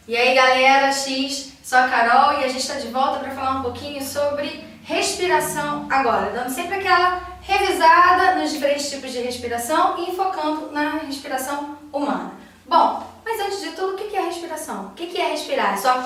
E aí galera, sou a Carol e a gente está de volta para falar um pouquinho sobre respiração agora, dando sempre aquela revisada nos diferentes tipos de respiração e focando na respiração humana. Bom, mas antes de tudo, o que é respiração? O que é respirar? É só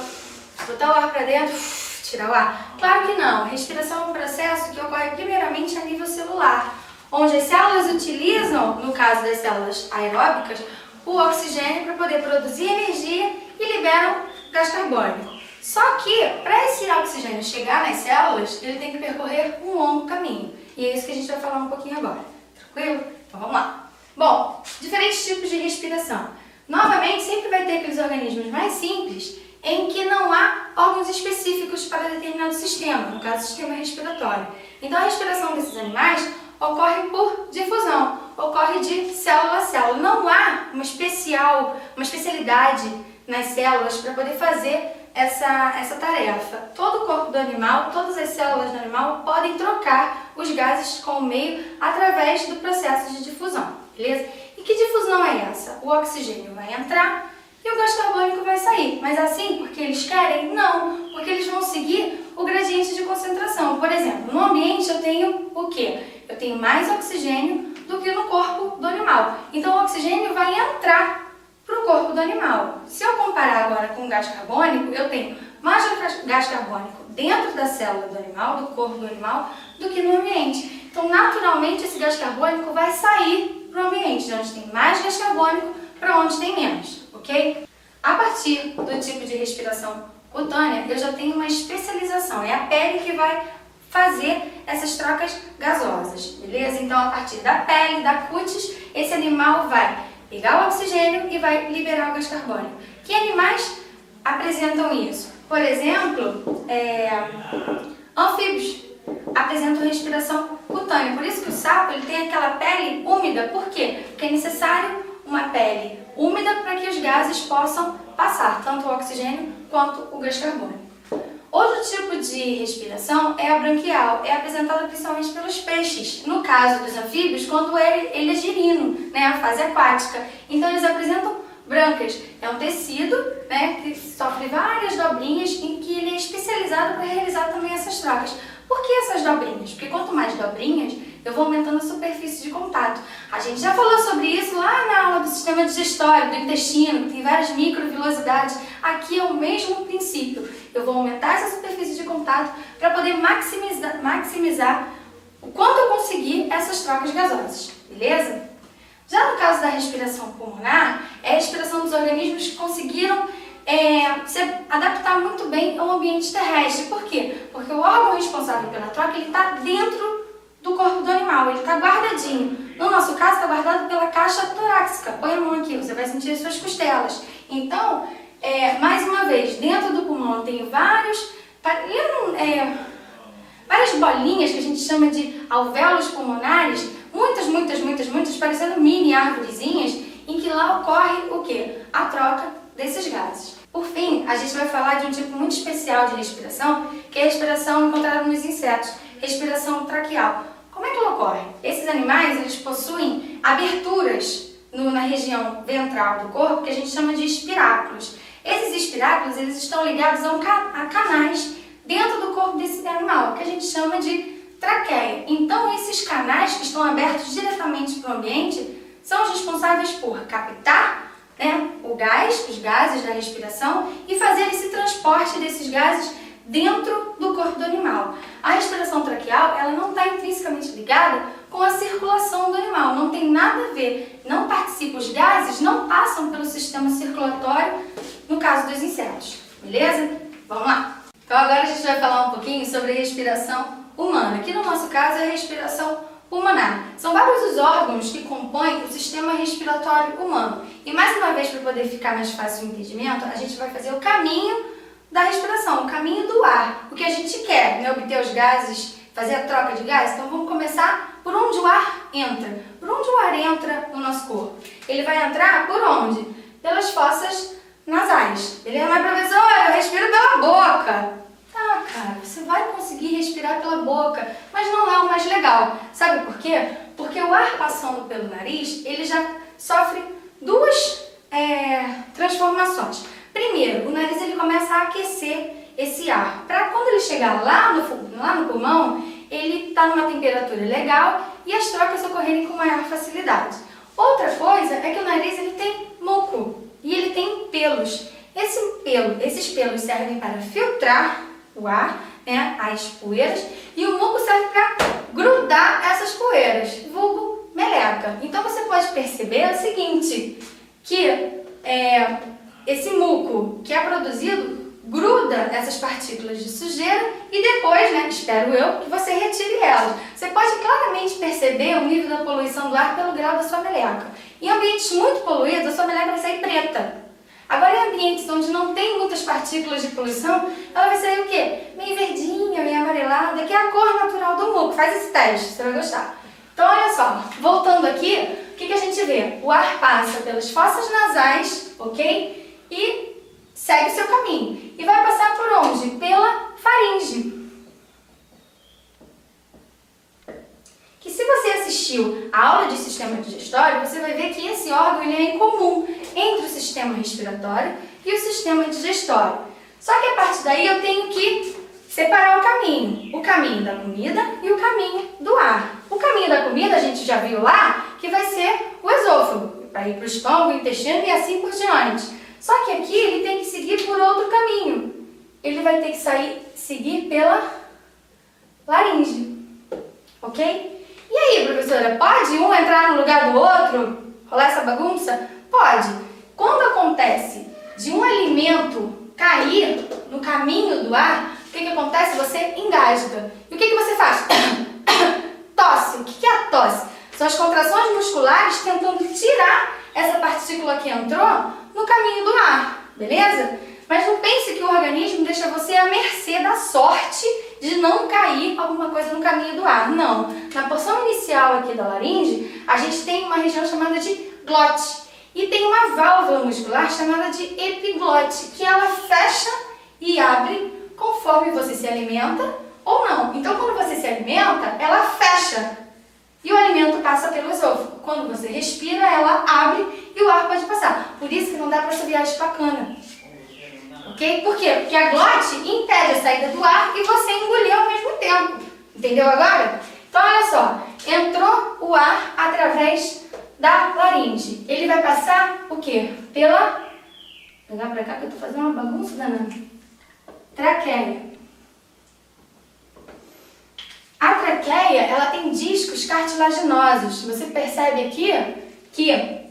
botar o ar para dentro, tirar o ar? Claro que não. Respiração é um processo que ocorre primeiramente a nível celular, onde as células utilizam, no caso das células aeróbicas, o oxigênio para poder produzir energia e liberam gás carbônico. Só que, para esse oxigênio chegar nas células, ele tem que percorrer um longo caminho. E é isso que a gente vai falar um pouquinho agora. Tranquilo? Então vamos lá. Bom, diferentes tipos de respiração. Novamente, sempre vai ter aqueles organismos mais simples em que não há órgãos específicos para determinado sistema, no caso, o sistema respiratório. Então, a respiração desses animais ocorre por difusão, ocorre de célula a célula. Não há uma especialidade nas células para poder fazer essa tarefa. Todo o corpo do animal, todas as células do animal podem trocar os gases com o meio através do processo de difusão, beleza? E que difusão é essa? O oxigênio vai entrar e o gás carbônico vai sair. Mas assim, porque eles querem? Não, porque eles vão seguir o gradiente de concentração. Por exemplo, no ambiente eu tenho o quê? Eu tenho mais oxigênio do que no corpo do animal. Então o oxigênio vai entrar para o corpo do animal. Se eu comparar agora com o gás carbônico, eu tenho mais gás carbônico dentro da célula do animal, do corpo do animal, do que no ambiente. Então, naturalmente, esse gás carbônico vai sair para o ambiente, de onde tem mais gás carbônico para onde tem menos, ok? A partir do tipo de respiração cutânea, eu já tenho uma especialização. É a pele que vai fazer essas trocas gasosas, beleza? Então, a partir da pele, da cutis, esse animal vai pegar o oxigênio e vai liberar o gás carbônico. Que animais apresentam isso? Por exemplo, anfíbios apresentam respiração cutânea. Por isso que o sapo ele tem aquela pele úmida. Por quê? Porque é necessário uma pele úmida para que os gases possam passar, tanto o oxigênio quanto o gás carbônico. Outro tipo de respiração é a branquial, é apresentada principalmente pelos peixes. No caso dos anfíbios, quando ele é girino, né, a fase aquática. Então eles apresentam brancas. É um tecido, né, que sofre várias dobrinhas em que ele é especializado para realizar também essas trocas. Por que essas dobrinhas? Porque quanto mais dobrinhas, eu vou aumentando a superfície de contato. A gente já falou sobre isso lá na aula do sistema digestório, do intestino, que tem várias microvilosidades. Aqui é o mesmo princípio. Eu vou aumentar essa superfície de contato para poder maximizar o quanto eu conseguir essas trocas gasosas, beleza? Já no caso da respiração pulmonar, é a respiração dos organismos que conseguiram se adaptar muito bem ao ambiente terrestre. Por quê? Porque o órgão responsável pela troca está dentro do corpo do animal, ele está guardadinho. No nosso caso, está guardado pela caixa torácica. Põe a mão aqui, você vai sentir as suas costelas. Então, mais uma vez, dentro do pulmão eu tenho várias bolinhas que a gente chama de alvéolos pulmonares, muitas, parecendo mini árvorezinhas, em que lá ocorre o quê? A troca desses gases. Por fim, a gente vai falar de um tipo muito especial de respiração, que é a respiração encontrada nos insetos, respiração traqueal. Como é que ela ocorre? Esses animais, eles possuem aberturas na região ventral do corpo, que a gente chama de espiráculos. Esses espiráculos, eles estão ligados a canais dentro do corpo desse animal, que a gente chama de traqueia. Então, esses canais que estão abertos diretamente para o ambiente são os responsáveis por captar, né, os gases da respiração e fazer esse transporte desses gases dentro do corpo do animal. A respiração traqueal, ela não está intrinsecamente ligada com a circulação do animal, não tem nada a ver, não participa, os gases não passam pelo sistema circulatório no caso dos insetos, beleza? Vamos lá! Então agora a gente vai falar um pouquinho sobre a respiração humana, que no nosso caso é a respiração pulmonar. São vários os órgãos que compõem o sistema respiratório humano. E mais uma vez, para poder ficar mais fácil o entendimento, a gente vai fazer o caminho da respiração, o caminho do ar. O que a gente quer, né? Obter os gases, fazer a troca de gases. Então vamos começar por onde o ar entra. Por onde o ar entra no nosso corpo? Ele vai entrar por onde? Pelas fossas nasais. Ele é mais professor, eu respiro pela boca. Tá, cara, você vai conseguir respirar pela boca, mas não é o mais legal. Sabe por quê? Porque o ar passando pelo nariz, ele já sofre duas transformações. Primeiro, o nariz ele começa a aquecer esse ar. Para quando ele chegar lá no pulmão, ele está numa temperatura legal e as trocas ocorrerem com maior facilidade. Outra coisa é que o nariz ele tem muco e ele tem pelos. Esses pelos servem para filtrar o ar, né, as poeiras, e o muco serve para grudar essas poeiras, vulgo meleca. Então você pode perceber o seguinte, que esse muco que é produzido gruda essas partículas de sujeira e depois, né, espero eu, que você retire elas. Você pode claramente perceber o nível da poluição do ar pelo grau da sua meleca. Em ambientes muito poluídos, a sua meleca vai sair preta. Agora, em ambientes onde não tem muitas partículas de poluição, ela vai sair o quê? Meio verdinha, meio amarelada, que é a cor natural do muco. Faz esse teste, você vai gostar. Então, olha só, voltando aqui, o que a gente vê? O ar passa pelas fossas nasais, ok? E segue o seu caminho. E vai passar por onde? Pela faringe. Que se você assistiu a aula de sistema digestório, você vai ver que esse órgão ele é incomum entre o sistema respiratório e o sistema digestório. Só que a partir daí eu tenho que separar o caminho da comida e o caminho do ar. O caminho da comida a gente já viu lá que vai ser o esôfago, para ir para o estômago, o intestino e assim por diante. Só que aqui ele tem que seguir por outro caminho. Ele vai ter que seguir pela laringe, ok? E aí, professora, pode um entrar no lugar do outro? Rolar essa bagunça? Pode. Quando acontece de um alimento cair no caminho do ar, o que acontece? Você engasga. E o que você faz? Tosse. O que é a tosse? São as contrações musculares tentando tirar essa partícula que entrou no caminho do ar, beleza? Mas não pense que o organismo deixa você à mercê da sorte de não cair alguma coisa no caminho do ar. Não. Na porção inicial aqui da laringe, a gente tem uma região chamada de glote. E tem uma válvula muscular chamada de epiglote, que ela fecha e abre conforme você se alimenta ou não. Então, quando você se alimenta, ela fecha e o alimento passa pelo esôfago. Quando você respira, ela abre e o ar pode passar. Por isso que não dá para assoviar de bacana. Ok? Por quê? Porque a glote impede a saída do ar e você engoliu ao mesmo tempo. Entendeu agora? Então, olha só. Entrou o ar através da laringe. Ele vai passar o quê? Vou pegar pra cá que eu tô fazendo uma bagunça danada. Traqueia. A traqueia, ela tem discos cartilaginosos. Você percebe aqui que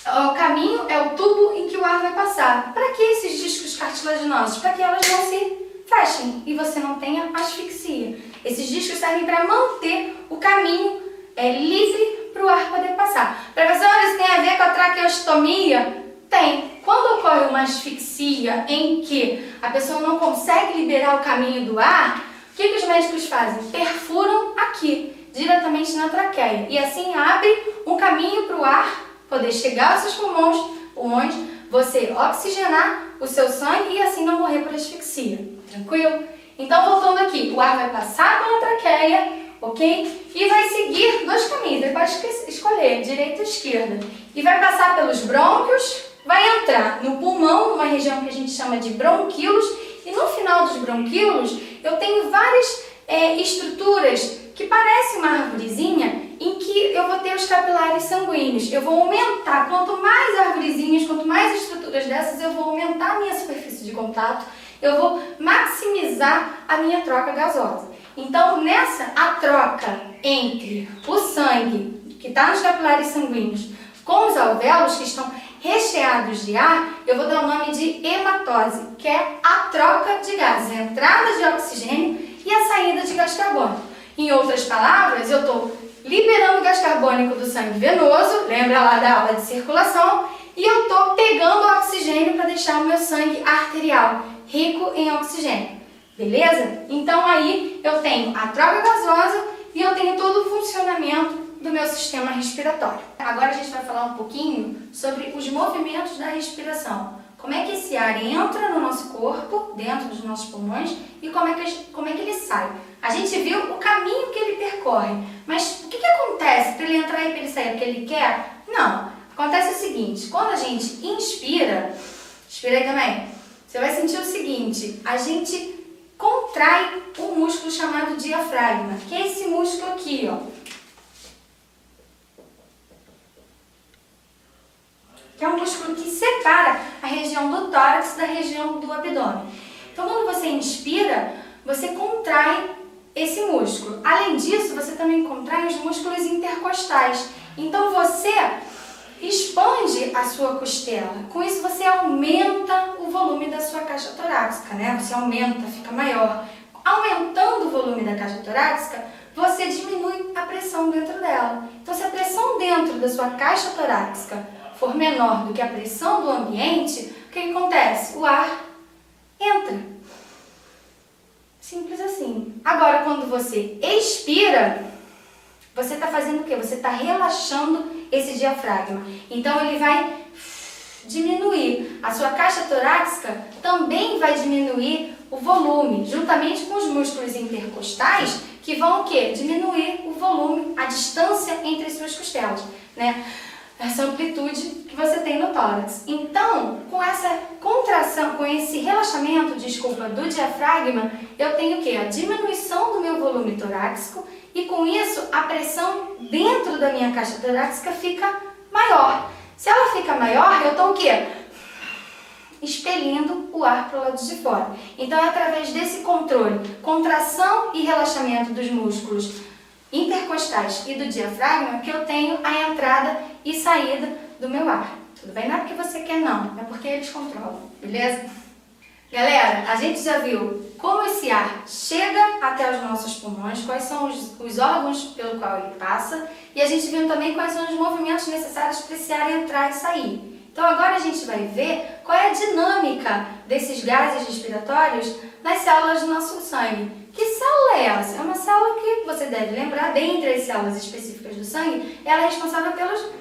o caminho é o tubo em que o ar vai passar. Para que esses discos cartilaginosos? Para que elas não se fechem e você não tenha asfixia. Esses discos servem para manter o caminho livre para o ar poder passar. Professora, isso tem a ver com a traqueostomia? Tem. Quando ocorre uma asfixia em que a pessoa não consegue liberar o caminho do ar, o que os médicos fazem? Perfuram aqui, diretamente na traqueia. E assim abre um caminho para o ar poder chegar aos seus pulmões, você oxigenar o seu sangue e assim não morrer por asfixia. Tranquilo? Então, voltando aqui, o ar vai passar pela traqueia, ok? E vai seguir dois caminhos, ele pode escolher, direita ou esquerda. E vai passar pelos brônquios, vai entrar no pulmão, numa região que a gente chama de bronquíolos, e no final dos bronquíolos eu tenho várias estruturas que parecem uma arvorezinha, em que eu vou ter os capilares sanguíneos. Eu vou aumentar, quanto mais arvorezinhas, quanto mais estruturas dessas, eu vou aumentar a minha superfície de contato, eu vou maximizar a minha troca gasosa. Então, a troca entre o sangue, que está nos capilares sanguíneos, com os alvéolos, que estão recheados de ar, eu vou dar o nome de hematose, que é a troca de gases, a entrada de oxigênio e a saída de gás carbônico. Em outras palavras, eu estou liberando o gás carbônico do sangue venoso, lembra lá da aula de circulação, e eu estou pegando o oxigênio para deixar o meu sangue arterial rico em oxigênio. Beleza? Então aí eu tenho a troca gasosa e eu tenho todo o funcionamento do meu sistema respiratório. Agora a gente vai falar um pouquinho sobre os movimentos da respiração. Como é que esse ar entra no nosso corpo, dentro dos nossos pulmões, e como é que ele sai. A gente viu o caminho que ele percorre, mas o que acontece para ele entrar e para ele sair? O que ele quer? Não. Acontece o seguinte, quando a gente inspira, Respira aí também. Você vai sentir o seguinte, a gente contrai um músculo chamado diafragma, que é esse músculo aqui, ó. Que é um músculo que separa a região do tórax da região do abdômen. Então, quando você inspira, você contrai esse músculo. Além disso, você também contrai os músculos intercostais. Então, você expande a sua costela. Com isso, você aumenta o volume da sua caixa torácica, né? Você aumenta, fica maior. Aumentando o volume da caixa torácica, você diminui a pressão dentro dela. Então, se a pressão dentro da sua caixa torácica for menor do que a pressão do ambiente, o que acontece? O ar entra. Simples assim. Agora, quando você expira, você está fazendo o quê? Você está relaxando esse diafragma. Então, ele vai diminuir. A sua caixa torácica também vai diminuir o volume, juntamente com os músculos intercostais, que vão o quê? Diminuir o volume, a distância entre as suas costelas, né? Essa amplitude que você tem no tórax. Então, com essa contração, com esse relaxamento, do diafragma, eu tenho o quê? A diminuição do meu volume torácico e com isso a pressão dentro da minha caixa torácica fica maior. Se ela fica maior, eu estou o quê? Expelindo o ar para o lado de fora. Então, é através desse controle, contração e relaxamento dos músculos intercostais e do diafragma que eu tenho a entrada e saída do meu ar. Tudo bem? Não é porque você quer, não. É porque eles controlam. Beleza? Galera, a gente já viu como esse ar chega até os nossos pulmões, quais são os órgãos pelo qual ele passa, e a gente viu também quais são os movimentos necessários para esse ar entrar e sair. Então agora a gente vai ver qual é a dinâmica desses gases respiratórios nas células do nosso sangue. Que célula é essa? É uma célula que você deve lembrar, dentre as células específicas do sangue, ela é responsável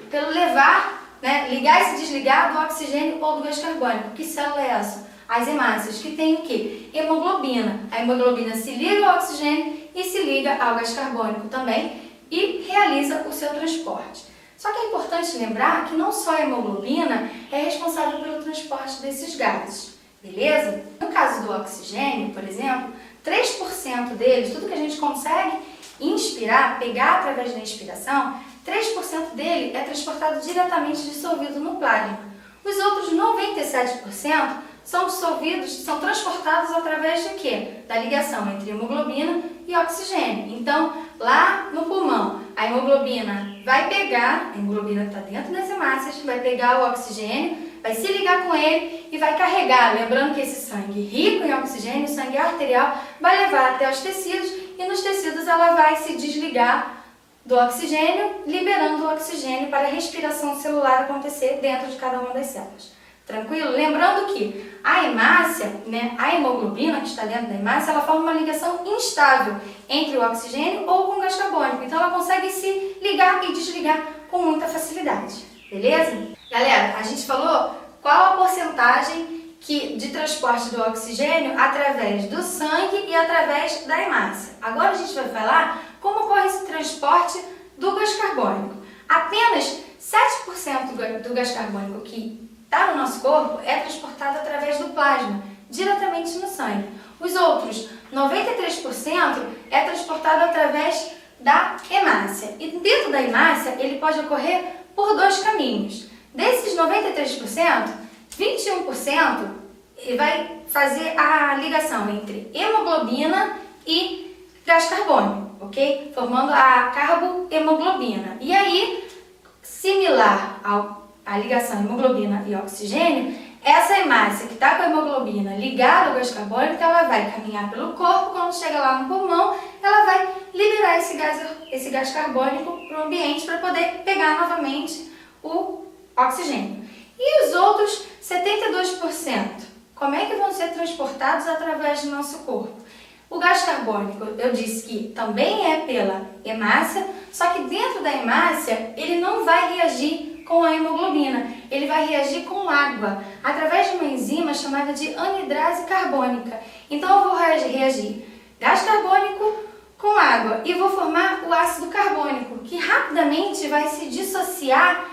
pelo levar, né, ligar e se desligar do oxigênio ou do gás carbônico. Que célula é essa? As hemácias, que tem o quê? Hemoglobina. A hemoglobina se liga ao oxigênio e se liga ao gás carbônico também e realiza o seu transporte. Só que é importante lembrar que não só a hemoglobina é responsável pelo transporte desses gases, beleza? No caso do oxigênio, por exemplo, 3% deles, tudo que a gente consegue inspirar, pegar através da inspiração, 3% dele é transportado diretamente dissolvido no plasma. Os outros 97% são dissolvidos, são transportados através de quê? Da ligação entre hemoglobina e oxigênio. Então, lá no pulmão, a hemoglobina vai pegar, a hemoglobina está dentro das hemácias, vai pegar o oxigênio, vai se ligar com ele e vai carregar. Lembrando que esse sangue rico em oxigênio, sangue arterial, vai levar até os tecidos e nos tecidos ela vai se desligar do oxigênio, liberando o oxigênio para a respiração celular acontecer dentro de cada uma das células. Tranquilo? Lembrando que a hemácia, né, a hemoglobina que está dentro da hemácia, ela forma uma ligação instável entre o oxigênio ou com o gás carbônico. Então ela consegue se ligar e desligar com muita facilidade. Beleza? Galera, a gente falou qual a porcentagem de transporte do oxigênio através do sangue e através da hemácia. Agora a gente vai falar como ocorre esse transporte do gás carbônico. Apenas 7% do gás carbônico que está no nosso corpo é transportado através do plasma, diretamente no sangue. Os outros 93% é transportado através da hemácia. E dentro da hemácia, ele pode ocorrer por dois caminhos. Desses 93%, 21% vai fazer a ligação entre hemoglobina e gás carbônico, ok? Formando a carbohemoglobina. E aí, similar à ligação hemoglobina e oxigênio, essa hemácia que está com a hemoglobina ligada ao gás carbônico, ela vai caminhar pelo corpo, quando chega lá no pulmão, ela vai liberar esse gás carbônico para o ambiente para poder pegar novamente o oxigênio. E os outros 72%, como é que vão ser transportados através do nosso corpo? O gás carbônico, eu disse que também é pela hemácia, só que dentro da hemácia ele não vai reagir com a hemoglobina, ele vai reagir com água, através de uma enzima chamada de anidrase carbônica. Então eu vou reagir gás carbônico com água e vou formar o ácido carbônico, que rapidamente vai se dissociar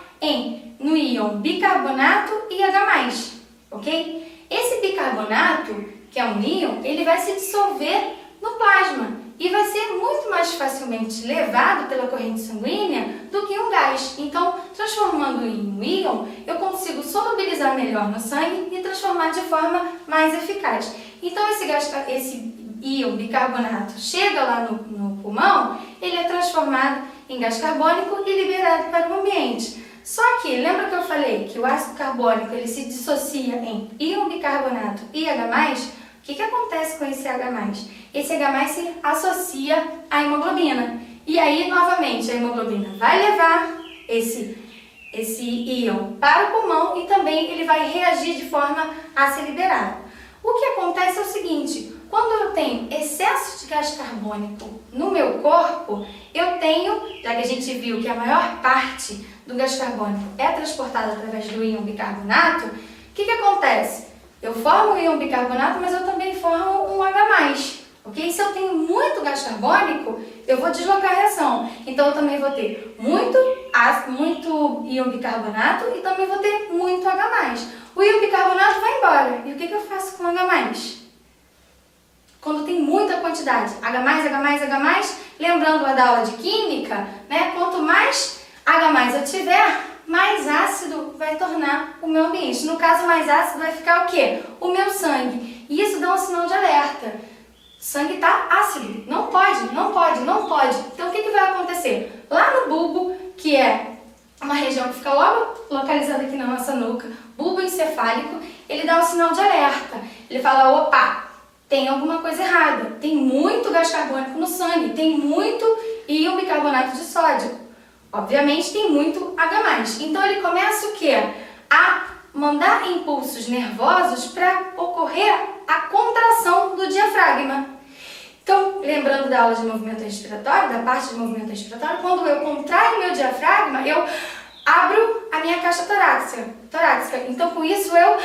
no íon bicarbonato e H+. ok? Esse bicarbonato, que é um íon, ele vai se dissolver no plasma e vai ser muito mais facilmente levado pela corrente sanguínea do que um gás. Então, transformando em um íon, eu consigo solubilizar melhor no sangue e transformar de forma mais eficaz. Então, esse íon bicarbonato chega lá no pulmão, ele é transformado em gás carbônico e liberado para o ambiente. Só que, lembra que eu falei que o ácido carbônico ele se dissocia em íon bicarbonato e H+, o que acontece com esse H+? Esse H+ se associa à hemoglobina. E aí, novamente, a hemoglobina vai levar esse íon para o pulmão e também ele vai reagir de forma a ser liberado. O que acontece é o seguinte, quando eu tenho excesso de gás carbônico no meu corpo, eu tenho, já que a gente viu que a maior parte do gás carbônico é transportada através do íon bicarbonato, o que acontece? Eu formo o íon bicarbonato, mas eu também formo um H+, ok? Se eu tenho muito gás carbônico, eu vou deslocar a reação. Então, eu também vou ter muito íon bicarbonato e também vou ter muito H+. O íon bicarbonato vai embora. E o que eu faço com o H+? Quando tem muita quantidade, H+, lembrando lá da aula de química, né? Quanto mais H+ eu tiver, mais ácido vai tornar o meu ambiente. No caso, mais ácido vai ficar o quê? O meu sangue. E isso dá um sinal de alerta. O sangue está ácido. Não pode. Então, o que vai acontecer? Lá no bulbo, que é uma região que fica logo localizada aqui na nossa nuca, bulbo encefálico, ele dá um sinal de alerta. Ele fala, opa, tem alguma coisa errada. Tem muito gás carbônico no sangue, tem muito íon bicarbonato de sódio. Obviamente tem muito H+. Então ele começa o quê? A mandar impulsos nervosos para ocorrer a contração do diafragma. Então, lembrando da aula de movimento respiratório, da parte de movimento respiratório, quando eu contraio meu diafragma, eu abro a minha caixa torácica. Então, com isso eu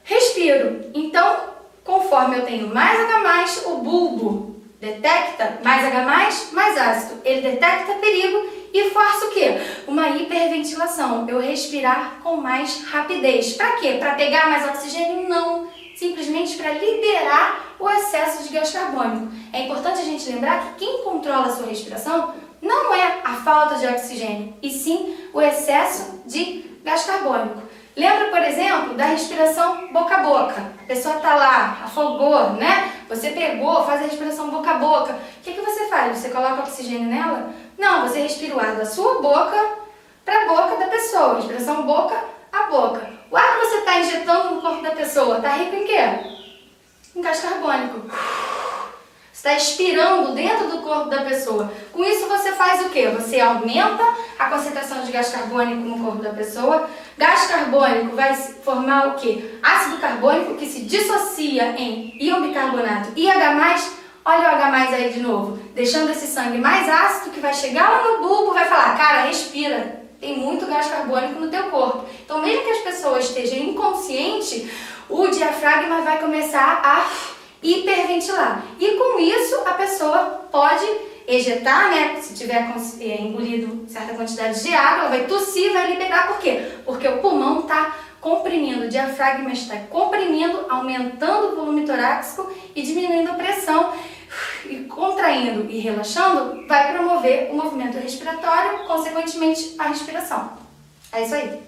respiro. Então, conforme eu tenho mais H+, o bulbo detecta mais H+, mais ácido. Ele detecta perigo e força o quê? Uma hiperventilação. Eu respirar com mais rapidez. Para quê? Para pegar mais oxigênio? Não. Simplesmente para liberar o excesso de gás carbônico. É importante a gente lembrar que quem controla a sua respiração não é a falta de oxigênio, e sim o excesso de gás carbônico. Lembra, por exemplo, da respiração boca a boca. A pessoa está lá, afogou, né? Você pegou, faz a respiração boca a boca. O que você faz? Você coloca oxigênio nela? Não, você respira o ar da sua boca para a boca da pessoa. Respiração boca a boca. O ar que você está injetando no corpo da pessoa está rico em quê? Em gás carbônico. Você está expirando dentro do corpo da pessoa. Com isso você faz o quê? Você aumenta a concentração de gás carbônico no corpo da pessoa. Gás carbônico vai formar o quê? Ácido carbônico que se dissocia em íon bicarbonato e H+. Olha o H+ aí de novo. Deixando esse sangue mais ácido que vai chegar lá no bulbo, vai falar, cara, respira. Tem muito gás carbônico no teu corpo. Então, mesmo que as pessoas estejam inconscientes, o diafragma vai começar a hiperventilar. E com isso, a pessoa pode ejetar, né? Se tiver engolido certa quantidade de água, ela vai tossir, vai liberar. Por quê? Porque o pulmão está comprimindo, o diafragma está comprimindo, aumentando o volume torácico e diminuindo a pressão. E contraindo e relaxando, vai promover o movimento respiratório, consequentemente a respiração. É isso aí.